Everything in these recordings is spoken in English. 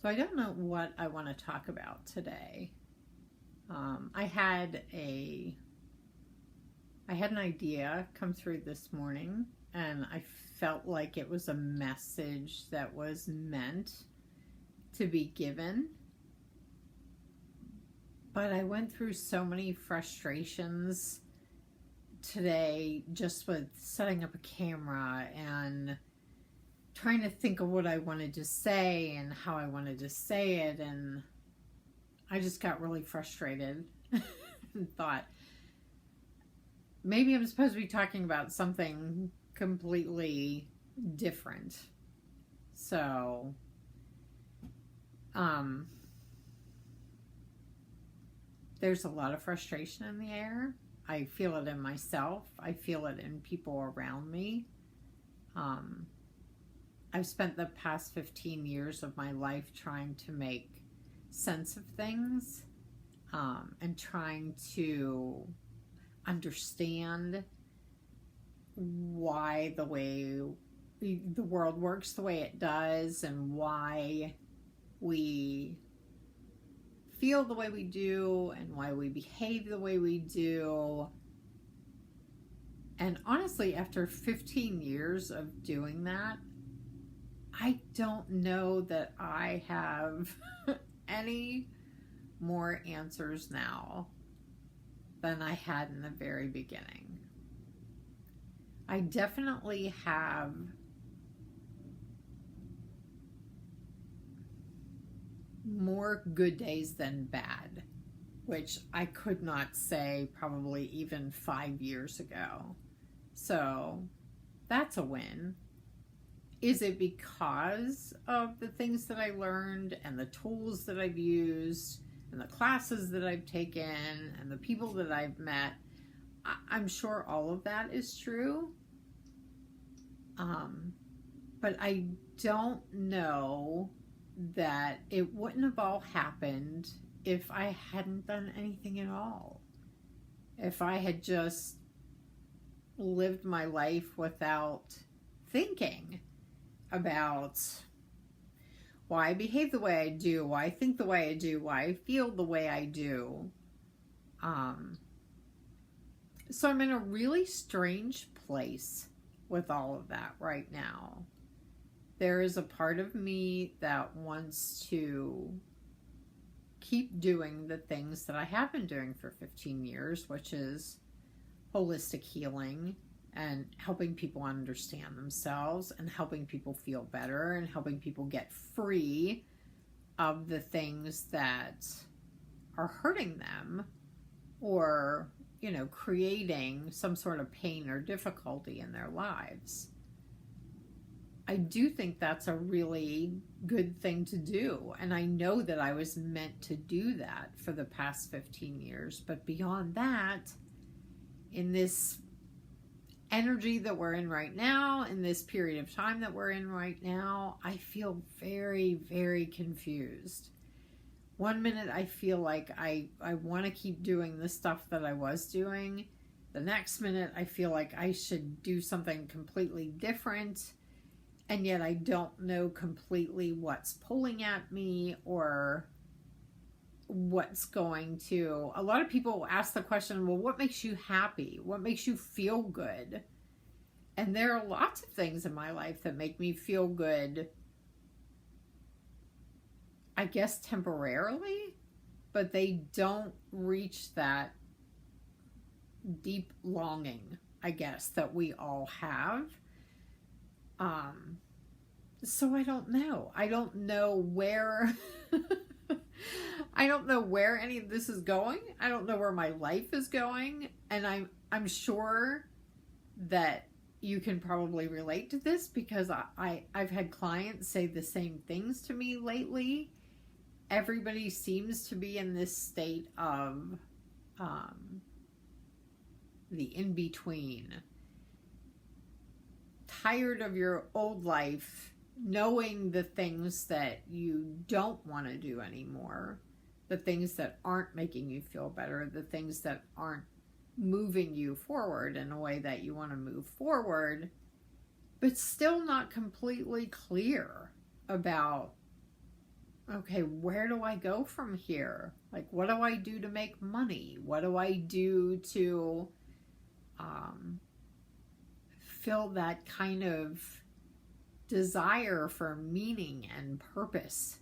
So I don't know what I want to talk about today. I had an idea come through this morning, and I felt like it was a message that was meant to be given. But I went through so many frustrations today just with setting up a camera and trying to think of what I wanted to say and how I wanted to say it, and I just got really frustrated and thought maybe I'm supposed to be talking about something completely different. So there's a lot of frustration in the air. I feel it in myself. I feel it in people around me. I've spent the past 15 years of my life trying to make sense of things, and trying to understand why the world works the way it does, and why we feel the way we do, and why we behave the way we do. And honestly, after 15 years of doing that, I don't know that I have any more answers now than I had in the very beginning. I definitely have more good days than bad, which I could not say probably even 5 years ago. So that's a win. Is it because of the things that I learned and the tools that I've used and the classes that I've taken and the people that I've met? I'm sure all of that is true. But I don't know that it wouldn't have all happened if I hadn't done anything at all. If I had just lived my life without thinking about why I behave the way I do, why I think the way I do, why I feel the way I do. So I'm in a really strange place with all of that right now. There is a part of me that wants to keep doing the things that I have been doing for 15 years, which is holistic healing and helping people understand themselves and helping people feel better and helping people get free of the things that are hurting them or, creating some sort of pain or difficulty in their lives. I do think that's a really good thing to do. And I know that I was meant to do that for the past 15 years. But beyond that, in this energy that we're in right now, in this period of time that we're in right now, I feel very, very confused. One minute I feel like I want to keep doing the stuff that I was doing. The next minute I feel like I should do something completely different. And yet I don't know completely what's pulling at me or what's going to. A lot of people ask the question, well, what makes you happy? What makes you feel good? And there are lots of things in my life that make me feel good, I guess temporarily, but they don't reach that deep longing, I guess, that we all have. So I don't know. I don't know where I don't know where any of this is going. I don't know where my life is going. And I'm sure that you can probably relate to this because I've had clients say the same things to me lately. Everybody seems to be in this state of the in-between. Tired of your old life, knowing the things that you don't want to do anymore, the things that aren't making you feel better, the things that aren't moving you forward in a way that you want to move forward, but still not completely clear about okay, where do I go from here? Like, what do I do to make money? What do I do to fill that kind of desire for meaning and purpose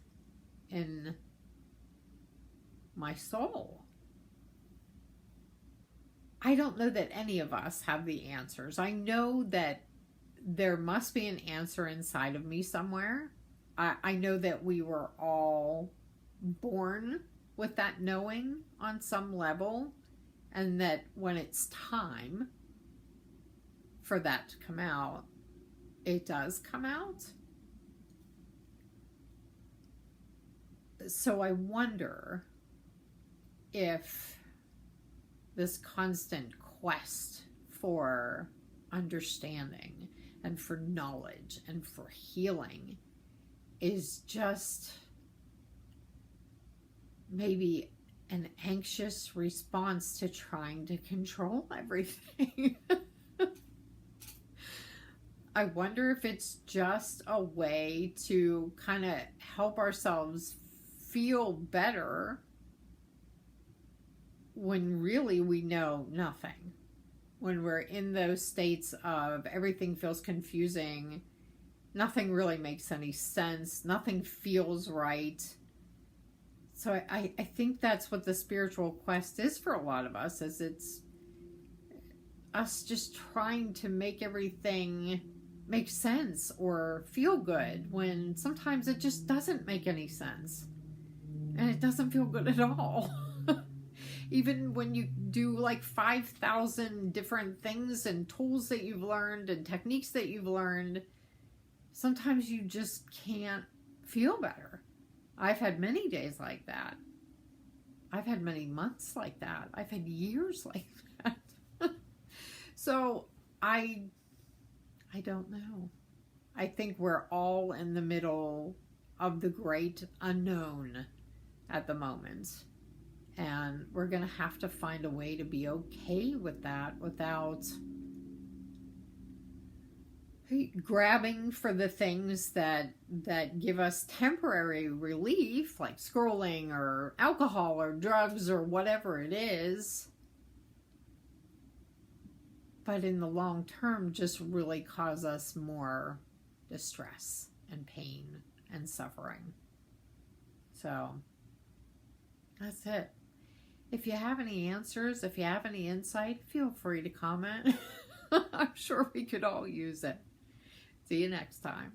in my soul? I don't know that any of us have the answers. I know that there must be an answer inside of me somewhere. I know that we were all born with that knowing on some level, and that when it's time for that to come out, it does come out. So I wonder if this constant quest for understanding and for knowledge and for healing is just maybe an anxious response to trying to control everything. I wonder if it's just a way to kind of help ourselves feel better when really we know nothing. When we're in those states of everything feels confusing, nothing really makes any sense, nothing feels right. So I think that's what the spiritual quest is for a lot of us, is it's us just trying to make everything make sense or feel good when sometimes it just doesn't make any sense. And it doesn't feel good at all. Even when you do like 5,000 different things and tools that you've learned and techniques that you've learned, sometimes you just can't feel better. I've had many days like that. I've had many months like that. I've had years like that. So I don't know. I think we're all in the middle of the great unknown at the moment. And we're going to have to find a way to be okay with that without grabbing for the things that give us temporary relief, like scrolling or alcohol or drugs or whatever it is, but in the long term just really cause us more distress and pain and suffering. So that's it. If you have any answers, if you have any insight, feel free to comment. I'm sure we could all use it. See you next time.